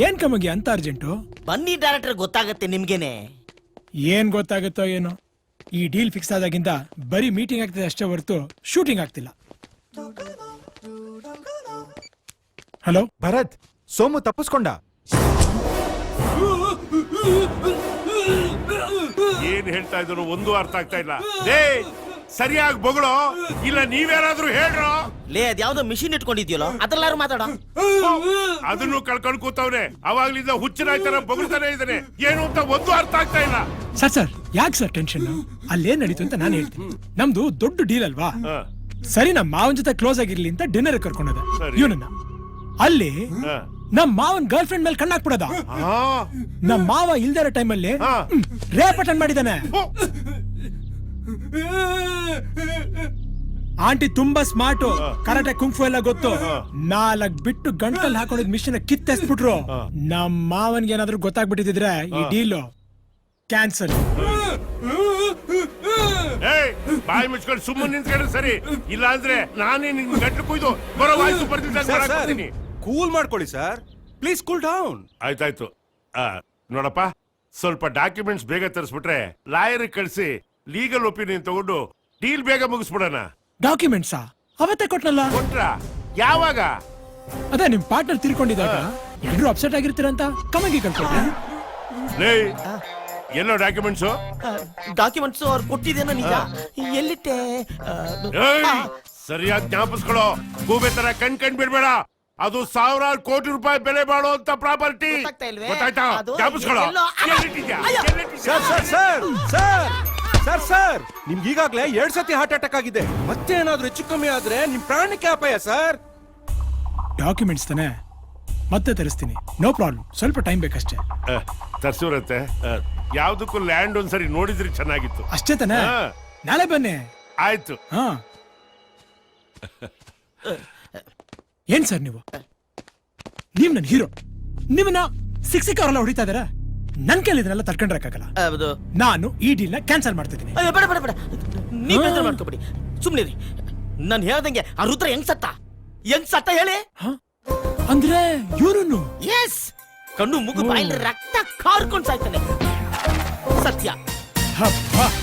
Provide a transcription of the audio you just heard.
ಏನ್ ಕಮಗೆ ಅಂತ ಅರ್ಜೆಂಟು? ಬನ್ನಿ ಡೈರೆಕ್ಟರ್, ಗೊತ್ತಾಗತ್ತೆ ನಿಮ್ಗೇನೆ. ಏನ್ ಗೊತ್ತಾಗುತ್ತೋ ಏನೋ, ಈ ಡೀಲ್ ಫಿಕ್ಸ್ ಆದಾಗಿಂದ ಬರೀ ಮೀಟಿಂಗ್ ಆಗ್ತಿದೆ ಅಷ್ಟೇ ಹೊರತು ಶೂಟಿಂಗ್ ಆಗ್ತಿಲ್ಲ. ಹಲೋ ಭರತ್, ಸೋಮು ತಪ್ಪಿಸ್ಕೊಂಡ. ಏನ್ ಹೇಳ್ತಾ ಇದ್ರು ಒಂದು ಅರ್ಥ ಆಗ್ತಾ ಇಲ್ಲ. ಲೇ ಸರಿಯಾಗಿ ಬೊಗಳೋ, ಇಲ್ಲ ನೀವ್ಯಾರಾದ್ರೂ ಹೇಳ್ರೋ. ಲೇ ಅದ್ಯಾವ್ದೋ ಮಿಷಿನ್ ಇಟ್ಕೊಂಡಿದ್ಯಲ್ಲ, ಅದ್ರಲ್ಲಾರು ಮಾತಾಡ. ಅದನ್ನು ಕಳ್ಕೊಂಡ್ ಕೂತವ್ರೆ. ಅವಾಗ್ಲಿಂದ ಹುಚ್ಚನಾಯ್ತಾರ ಬೊಗಳ್ತಾನೆ ಇದ್ದಾನೆ. ಏನು ಅಂತ ಒಂದು ಅರ್ಥ ಆಗ್ತಾ ಇಲ್ಲ. ಸರ್ ಯಾಕೆ ಸರ್ ಟೆನ್ಷನ್? ಅಲ್ಲೇನ್ ನಡೀತು ಅಂತ ನಾನು ಹೇಳ್ತೀನಿ. ನಮ್ದು ದೊಡ್ಡ ಡೀಲ್ ಅಲ್ವಾ? ಹ, ಸರಿ, ನಮ್ಮ ಮಾವನ್ ಜೊತೆ ಕ್ಲೋಸ್ ಆಗಿರ್ಲಿ ಅಂತ ಡಿನ್ನರ್ ಕರ್ಕೊಂಡದ ಸರಿ. ಇವನನ್ನ. ಅಲ್ಲಿ ಹ. ನಮ್ ಮಾವನ್ ಗರ್ಲ್ ಫ್ರೆಂಡ್ ಮೇಲೆ ಕಣ್ಣಾಕ್ಬಿಡದ. ಆ, ನಮ್ ಮಾವ ಇಲ್ದಿರೋ ಟೈಮಲ್ಲಿ ಹ. ರೇಪ್ ಅಟೆಂಡ್ ಮಾಡಿದಾನೆ. ಓ, ಆಂಟಿ ತುಂಬಾ ಸ್ಮಾರ್ಟು, ಕರಾಟೆ ಕುಂಫು ಎಲ್ಲ ಗೊತ್ತು. 4 ಬಿಟ್ಟು ಗಂಟಲ್ ಹಾಕೊಂಡಿದ್ ಮಿಷನ್ ಕಿತ್ತೆಸ್ಬಿಟ್ರು. ನಮ್ ಮಾವನ್ಗೆ ಏನಾದ್ರು ಗೊತ್ತಾಗ್ಬಿಟ್ಟಿದ್ರೆ ಈ ಡೀಲ್ ಕ್ಯಾನ್ಸಲ್. ಏಯ್ ಬಾಯಿ ಮುಚ್ಕೊಂಡು ಸುಮ್ಮನೆ ನಿಂತ್ಕೊಂಡ್ರೆ ಸರಿ. ಇಲ್ಲ ಅಂದ್ರೆ ನಾನೇ ನಿನ್ ಗಂಟ್ಲು ಕುಯ್ದು ಬರೋ ವಾಯ್ಸು ಬರ್ತಿದ್ದೀನಿ. ಕೂಲ್ ಮಾಡ್ಕೊಳ್ಳಿ ಸರ್, ಪ್ಲೀಸ್ ಕೂಲ್ ಡೌನ್. ಆಯ್ತಾಯ್ತು. ನೋಡಪ್ಪ, ಸ್ವಲ್ಪ ಡಾಕ್ಯುಮೆಂಟ್ಸ್ ಬೇಗ ತರಿಸ್ಬಿಟ್ರೆ ಲಾಯರ್ ಕಳಿಸಿ ಲೀಗಲ್ ಒಪಿನಿಯನ್ ತಗೊಂಡು ಡೀಲ್ ಬೇಗ ಮುಗಿಸ್ಬಿಡೋಣ. ಡಾಕ್ಯುಮೆಂಟ್ಸಾ? ಅವತ್ತೇ ಕೊಟ್ನಲ್ಲ. ಕೊಟ್ರ? ಯಾವಾಗ? ಅದೇ ನಿಮ್ ಪಾರ್ಟ್ನರ್ ತಿರ್ಕೊಂಡಿದಾಗ ಎಲ್ರು ಅಪ್ಸೆಟ್ ಆಗಿರ್ತೀರಂತ ಕಮಗೆ ಕಳ್ಕೊಟ್ರೆ. ಲೇ ಎಲ್ಲೋ ಡಾಕ್ಯುಮೆಂಟ್ಸು? ಡಾಕ್ಯುಮೆಂಟ್ಸ್ ಅವ್ರು ಕೊಟ್ಟಿದ್ದೇನೋ ನಿಜ. ಎಲ್ಲಿಟ್ಟೆ? ಸರಿಯಾಗಿ ಜ್ಞಾಪಿಸ್ಕೊಳ್ಳೋ. ಗೂಬೆ ತರ ಕಣ್ ಬಿಡ್ಬೇಡ. ಅದು ಸಾವಿರಾರು ಕೋಟಿ ರೂಪಾಯಿ ಬೆಲೆ ಬಾಳೋ ಅಂತ ಪ್ರಾಪರ್ಟಿ. ಗೊತ್ತಾಗ್ತಾ ಇಲ್ವೇ? ಗೊತ್ತಾಯ್ತಾ? ಅದು ಜ್ಞಾಪಿಸ್ಕೊಳ್ಳೋ. ಎಲ್ಲೋ- ಎಲ್ಲಿಟ್ಟಿದ್ಯಾ? ಅಯ್ಯೋ. ಎಲ್ಲಿಟ್ಟಿದ್ಯಾ? ಸರ್ ನಿಮ್ಗೆ ಈಗಾಗ್ಲೇ 2 ಸತಿ ಹಾರ್ಟ್ ಅಟ್ಯಾಕ್ ಆಗಿದೆ. ಮತ್ತೆ ಏನಾದ್ರೂ ಹೆಚ್ಚು ಕಮ್ಮಿ ಆದ್ರೆ ನಿಮ್ ಪ್ರಾಣಕ್ಕೆ ಅಪಾಯ ಸರ್. ಡಾಕ್ಯುಮೆಂಟ್ಸ್ ತಾನೆ, ಮತ್ತೆ ತರಿಸ್ತೀನಿ, ನೋ ಪ್ರಾಬ್ಲಮ್. ಸ್ವಲ್ಪ ಟೈಮ್ ಬೇಕಷ್ಟೇ. ತರ್ಸಿವ್ರತ್ತೆ. ಯಾವ್ದಕ್ಕೂ ಲ್ಯಾಂಡ್ ಒಂದ್ಸರಿ ನೋಡಿದ್ರಿ ಚೆನ್ನಾಗಿತ್ತು. ಅಷ್ಟೇ ತಾನೆ? ಹಾ. ನಾಳೆ ಬನ್ನಿ. ಆಯ್ತು. ಹಾ. ಏನ್ ಸರ್ ನೀವು ನನ್ ಹೀರೋ, ನಿಮ್ಮನ್ನ ಸಿಕ್ಸಿಕ್ಕವರೆಲ್ಲ ಹೊಡಿತಾ ಇದಾರ. ನನ್ ಕೈಲಿ ಇದನ್ನೆಲ್ಲ ತಡ್ಕೊಂಡ್ರಕ್ಕಾಗಲ್ಲ. ಹೌದು. ನಾನು ಈ ಡೀಲ್ ನ ಕ್ಯಾನ್ಸಲ್ ಮಾಡ್ತಿದ್ದೀನಿ. ಅಯ್ಯೋ ಬೇಡ, ನೀವ್ ಬೇಜಾರ್ ಮಾಡ್ಕೊಬಿಡಿ, ಸುಮ್ನೆ ರೀ. ನಾನು ಹೇಳ್ದಂಗೆ ಆ ರುದ್ರ ಹೆಂಗ್ ಸತ್ತ ಹೇಳಿ. ಅಂದ್ರೆ ಇವ್ರನ್ನು ಎಸ್, ಕಣ್ಣು ಮುಗು ಬಾಯಲ್ಲಿ ರಕ್ತ ಕಾರ್ಕೊಂಡ್ ಸಾಯ್ತಾನೆ. ಸತ್ಯ. ಹಬ್ಬ